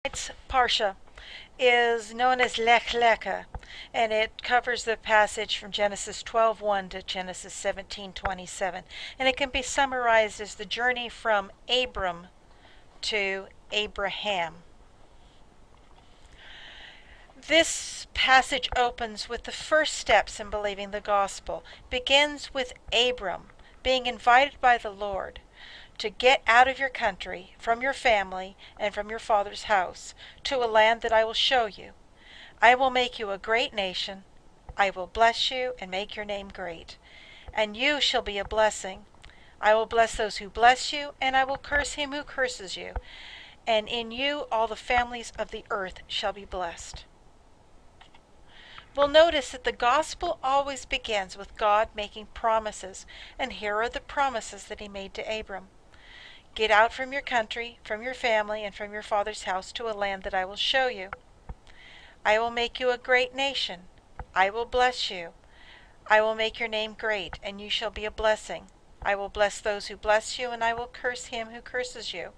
Tonight's Parsha is known as Lech Lecha, and it covers the passage from Genesis 12:1 to Genesis 17:27, and it can be summarized as the journey from Abram to Abraham. This passage opens with the first steps in believing the gospel. It begins with Abram being invited by the Lord to get out of your country, from your family, and from your father's house, to a land that I will show you. I will make you a great nation. I will bless you and make your name great. And you shall be a blessing. I will bless those who bless you, and I will curse him who curses you. And in you all the families of the earth shall be blessed. We'll notice that the gospel always begins with God making promises, and here are the promises that he made to Abram. Get out from your country, from your family, and from your father's house to a land that I will show you. I will make you a great nation. I will bless you. I will make your name great, and you shall be a blessing. I will bless those who bless you, and I will curse him who curses you.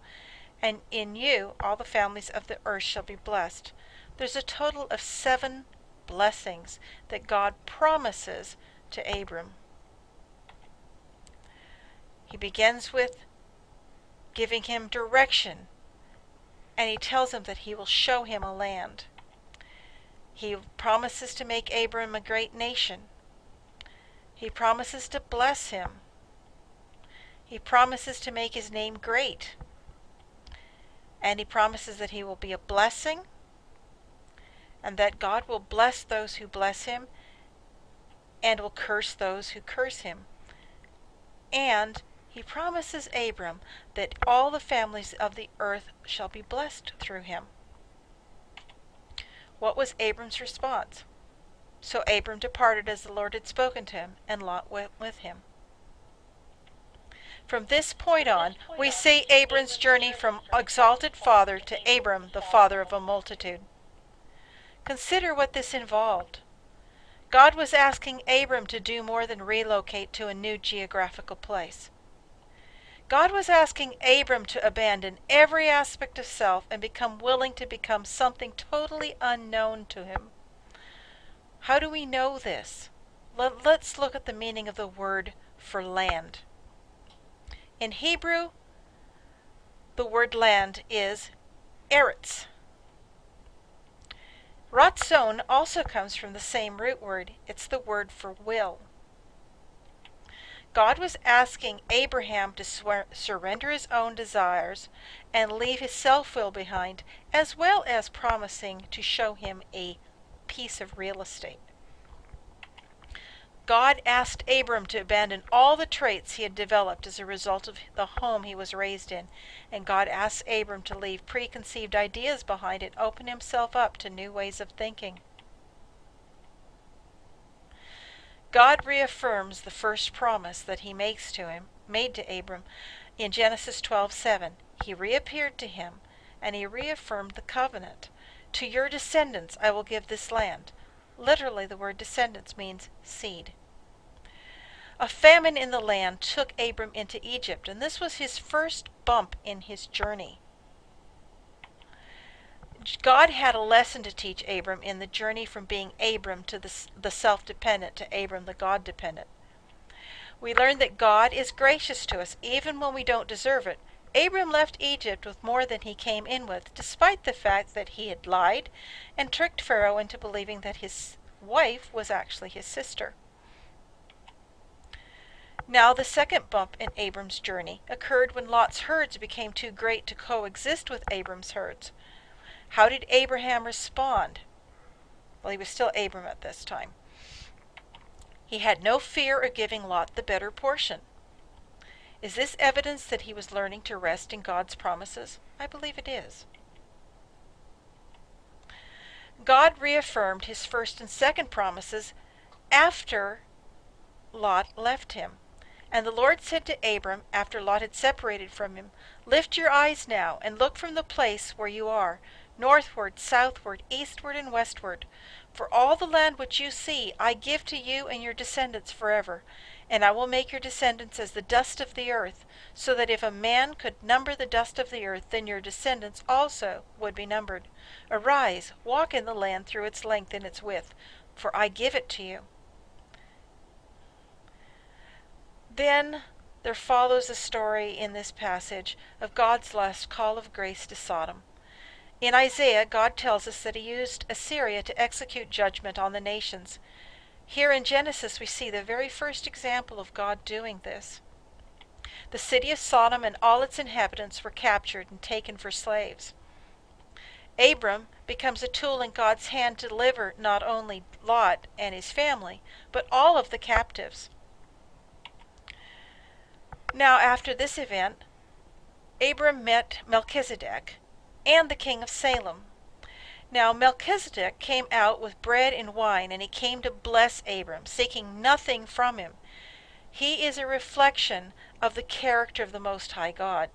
And in you all the families of the earth shall be blessed. There's a total of 7 blessings that God promises to Abram. He begins with giving him direction, and he tells him that he will show him a land. He promises to make Abram a great nation. He promises to bless him. He promises to make his name great. And he promises that he will be a blessing, and that God will bless those who bless him, and will curse those who curse him. And he promises Abram that all the families of the earth shall be blessed through him. What was Abram's response? So Abram departed as the Lord had spoken to him, and Lot went with him. From this point on, we see Abram's journey from exalted father to Abram, the father of a multitude. Consider what this involved. God was asking Abram to do more than relocate to a new geographical place. God was asking Abram to abandon every aspect of self and become willing to become something totally unknown to him. How do we know this? Let's look at the meaning of the word for land. In Hebrew, the word land is eretz. Ratzon also comes from the same root word. It's the word for will. God was asking Abraham to surrender his own desires and leave his self-will behind, as well as promising to show him a piece of real estate. God asked Abram to abandon all the traits he had developed as a result of the home he was raised in, and God asked Abram to leave preconceived ideas behind and open himself up to new ways of thinking. God reaffirms the first promise that he made to Abram in Genesis 12:7. He reappeared to him, and he reaffirmed the covenant. To your descendants I will give this land. Literally, the word descendants means seed. A famine in the land took Abram into Egypt, and this was his first bump in his journey. God had a lesson to teach Abram in the journey from being Abram to the self-dependent to Abram the God-dependent. We learned that God is gracious to us even when we don't deserve it. Abram left Egypt with more than he came in with, despite the fact that he had lied and tricked Pharaoh into believing that his wife was actually his sister. Now, the second bump in Abram's journey occurred when Lot's herds became too great to coexist with Abram's herds. How did Abraham respond? Well, he was still Abram at this time. He had no fear of giving Lot the better portion. Is this evidence that he was learning to rest in God's promises? I believe it is. God reaffirmed his first and second promises after Lot left him. And the Lord said to Abram, after Lot had separated from him, "Lift your eyes now, and look from the place where you are, northward, southward, eastward, and westward. For all the land which you see I give to you and your descendants forever. and I will make your descendants as the dust of the earth, so that if a man could number the dust of the earth, then your descendants also would be numbered. Arise, walk in the land through its length and its width, for I give it to you. Then there follows a story in this passage of God's last call of grace to Sodom. In Isaiah, God tells us that he used Assyria to execute judgment on the nations. Here in Genesis, we see the very first example of God doing this. The city of Sodom and all its inhabitants were captured and taken for slaves. Abram becomes a tool in God's hand to deliver not only Lot and his family, but all of the captives. Now, after this event, Abram met Melchizedek and the king of Salem. Now Melchizedek came out with bread and wine, and he came to bless Abram, seeking nothing from him. He is a reflection of the character of the Most High God.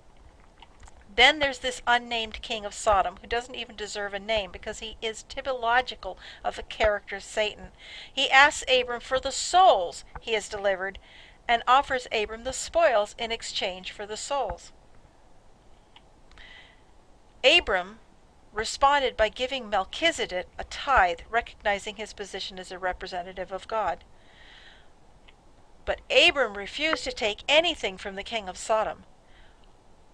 Then there's this unnamed king of Sodom, who doesn't even deserve a name because he is typological of the character of Satan. He asks Abram for the souls he has delivered and offers Abram the spoils in exchange for the souls. Abram responded by giving Melchizedek a tithe, recognizing his position as a representative of God. But Abram refused to take anything from the king of Sodom.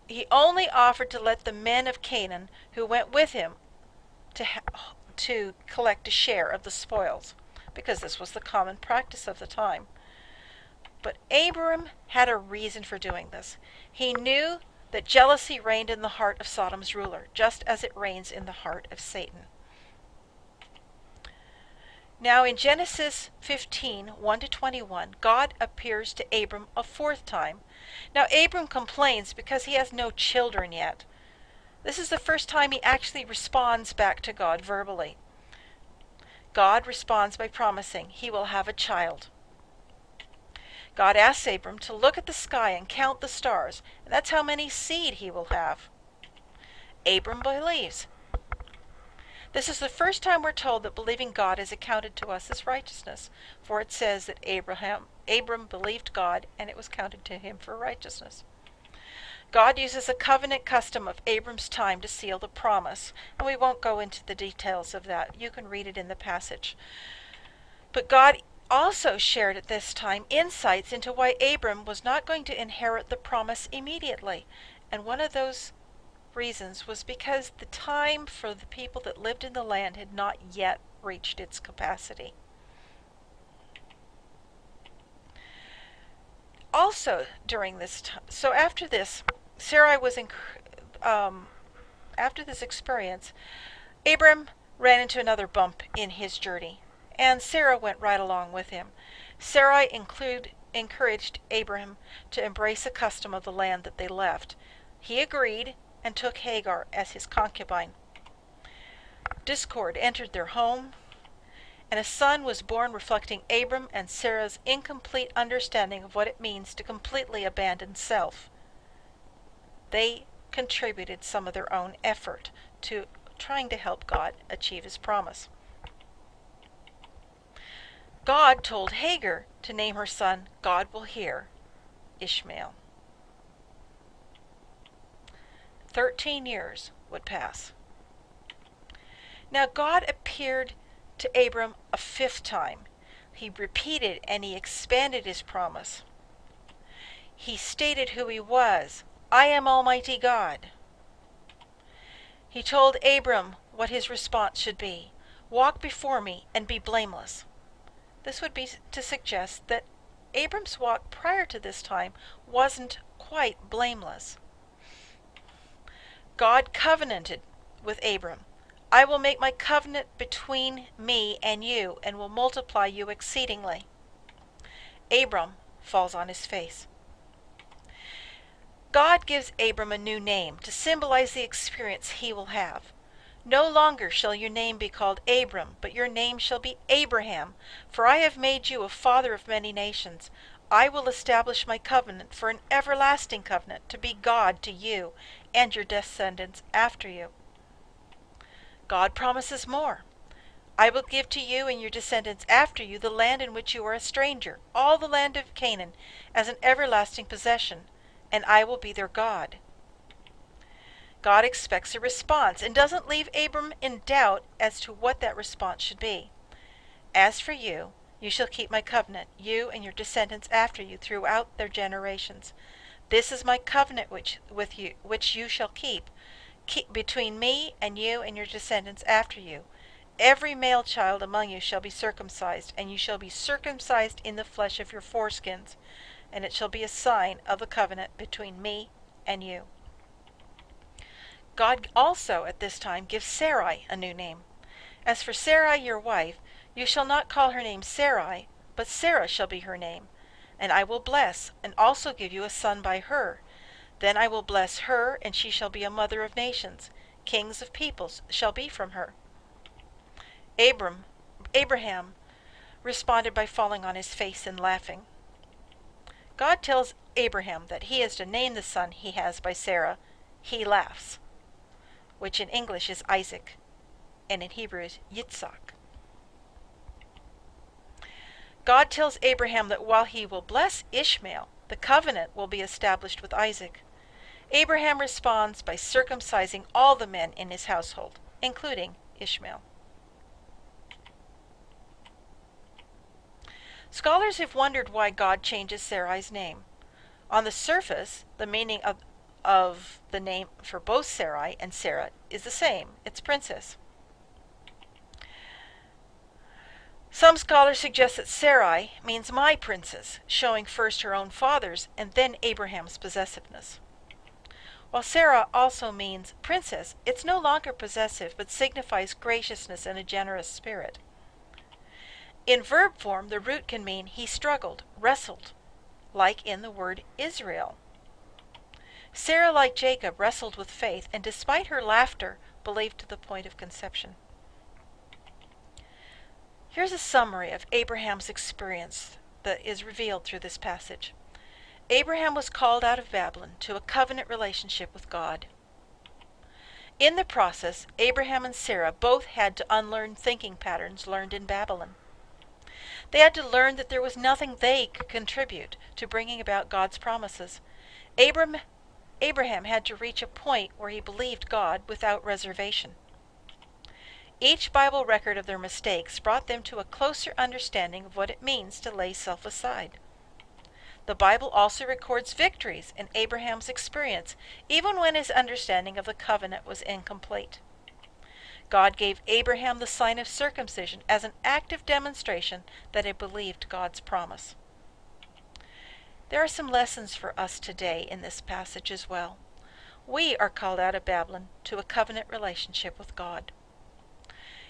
He only offered to let the men of Canaan who went with him to collect a share of the spoils, because this was the common practice of the time. But Abram had a reason for doing this. He knew that jealousy reigned in the heart of Sodom's ruler, just as it reigns in the heart of Satan. Now in Genesis 15, 1-21, God appears to Abram a fourth time. Now Abram complains because he has no children yet. This is the first time he actually responds back to God verbally. God responds by promising he will have a child. God asks Abram to look at the sky and count the stars, and that's how many seed he will have. Abram believes. This is the first time we're told that believing God is accounted to us as righteousness, for it says that Abram believed God, and it was counted to him for righteousness. God uses a covenant custom of Abram's time to seal the promise, and we won't go into the details of that. You can read it in the passage. But God also shared at this time insights into why Abram was not going to inherit the promise immediately, and one of those reasons was because the time for the people that lived in the land had not yet reached its capacity. Also during this time, so after this, Sarai was after this experience, Abram ran into another bump in his journey, and Sarah went right along with him. Sarai encouraged Abraham to embrace a custom of the land that they left. He agreed and took Hagar as his concubine. Discord entered their home, and a son was born reflecting Abram and Sarah's incomplete understanding of what it means to completely abandon self. They contributed some of their own effort to trying to help God achieve his promise. God told Hagar to name her son God will hear, Ishmael. 13 years would pass. Now God appeared to Abram a fifth time. He repeated and he expanded his promise. He stated who he was. I am Almighty God. He told Abram what his response should be. Walk before me and be blameless. This would be to suggest that Abram's walk prior to this time wasn't quite blameless. God covenanted with Abram. I will make my covenant between me and you, and will multiply you exceedingly. Abram falls on his face. God gives Abram a new name to symbolize the experience he will have. No longer shall your name be called Abram, but your name shall be Abraham, for I have made you a father of many nations. I will establish my covenant for an everlasting covenant to be God to you and your descendants after you. God promises more. I will give to you and your descendants after you the land in which you are a stranger, all the land of Canaan, as an everlasting possession, and I will be their God. God expects a response and doesn't leave Abram in doubt as to what that response should be. As for you, you shall keep my covenant, you and your descendants after you throughout their generations. This is my covenant with you, which you shall keep between me and you and your descendants after you. Every male child among you shall be circumcised, and you shall be circumcised in the flesh of your foreskins, and it shall be a sign of the covenant between me and you. God also at this time gives Sarai a new name. As for Sarai your wife, you shall not call her name Sarai, but Sarah shall be her name. And I will bless, and also give you a son by her. Then I will bless her, and she shall be a mother of nations. Kings of peoples shall be from her. Abraham responded by falling on his face and laughing. God tells Abraham that he is to name the son he has by Sarah. He laughs, which in English is Isaac, and in Hebrew is Yitzhak. God tells Abraham that while he will bless Ishmael, the covenant will be established with Isaac. Abraham responds by circumcising all the men in his household, including Ishmael. Scholars have wondered why God changes Sarai's name. On the surface, the meaning of the name for both Sarai and Sarah is the same. It's princess. Some scholars suggest that Sarai means my princess, showing first her own father's and then Abraham's possessiveness. While Sarah also means princess, it's no longer possessive but signifies graciousness and a generous spirit. In verb form, the root can mean he struggled, wrestled, like in the word Israel. Sarah, like Jacob, wrestled with faith, and despite her laughter, believed to the point of conception. Here's a summary of Abraham's experience that is revealed through this passage. Abraham was called out of Babylon to a covenant relationship with God. In the process, Abraham and Sarah both had to unlearn thinking patterns learned in Babylon. They had to learn that there was nothing they could contribute to bringing about God's promises. Abraham had to reach a point where he believed God without reservation. Each Bible record of their mistakes brought them to a closer understanding of what it means to lay self aside. The Bible also records victories in Abraham's experience, even when his understanding of the covenant was incomplete. God gave Abraham the sign of circumcision as an active demonstration that he believed God's promise. There are some lessons for us today in this passage as well. We are called out of Babylon to a covenant relationship with God.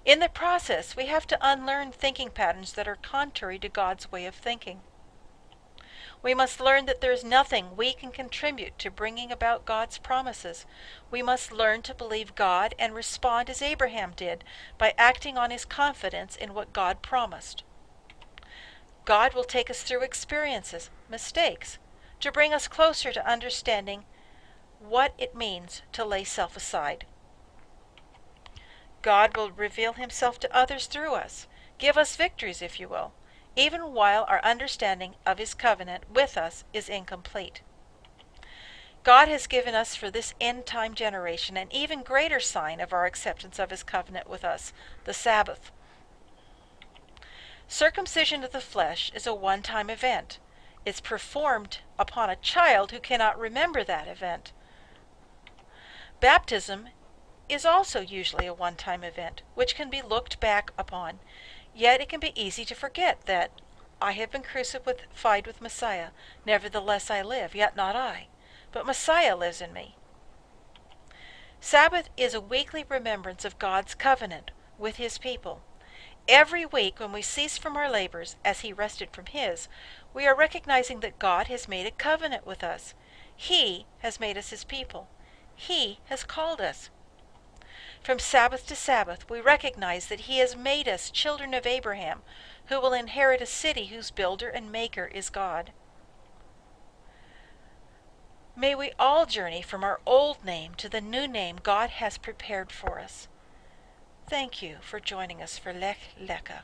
In the process, we have to unlearn thinking patterns that are contrary to God's way of thinking. We must learn that there is nothing we can contribute to bringing about God's promises. We must learn to believe God and respond as Abraham did by acting on his confidence in what God promised. God will take us through experiences, mistakes, to bring us closer to understanding what it means to lay self aside. God will reveal himself to others through us, give us victories, if you will, even while our understanding of his covenant with us is incomplete. God has given us for this end-time generation an even greater sign of our acceptance of his covenant with us, the Sabbath. Circumcision of the flesh is a one-time event. It's performed upon a child who cannot remember that event. Baptism is also usually a one-time event, which can be looked back upon. Yet it can be easy to forget that I have been crucified with Messiah. Nevertheless I live, yet not I, but Messiah lives in me. Sabbath is a weekly remembrance of God's covenant with his people. Every week when we cease from our labors, as he rested from his, we are recognizing that God has made a covenant with us. He has made us his people. He has called us. From Sabbath to Sabbath, we recognize that he has made us children of Abraham, who will inherit a city whose builder and maker is God. May we all journey from our old name to the new name God has prepared for us. Thank you for joining us for Lech Lecha.